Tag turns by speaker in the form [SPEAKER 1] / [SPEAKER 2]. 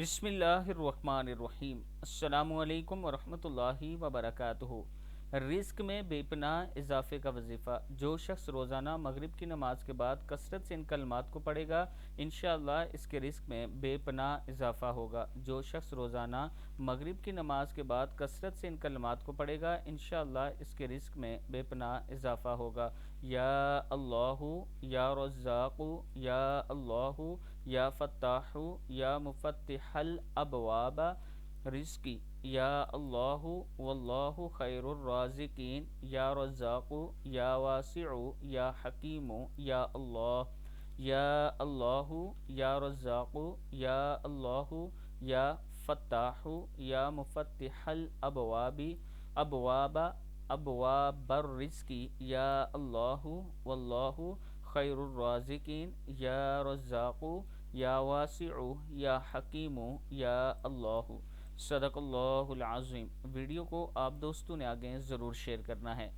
[SPEAKER 1] بسم اللہ الرحمن الرحیم۔ السلام علیکم ورحمۃ اللہ وبرکاتہ۔ رزق میں بے پناہ اضافے کا وظیفہ۔ جو شخص روزانہ مغرب کی نماز کے بعد کثرت سے ان کلمات کو پڑھے گا، انشاءاللہ اس کے رزق میں بے پناہ اضافہ ہوگا۔ جو شخص روزانہ مغرب کی نماز کے بعد کثرت سے ان کلمات کو پڑھے گا، انشاءاللہ اس کے رزق میں بے پناہ اضافہ ہوگا۔ یا اللہ، یا رزاق، یا اللہ، یا فتاح، یا مفتح الابواب رزقی، یا اللہ واللہ خیر الرازقین، یا رزاق، یا واسع، یا حکیم، یا اللہ، یا اللہ، یا رزاق، یا اللہ، یا فتاح، یا مفتح الابواب ابواب ابواب الرزق، یا اللہ واللہ خیر الرازقین، یا رزاق، یا واسع، یا حکیم، یا اللہ۔ صدق اللہ العظیم۔ ویڈیو کو آپ دوستوں نے آگے ضرور شیئر کرنا ہے۔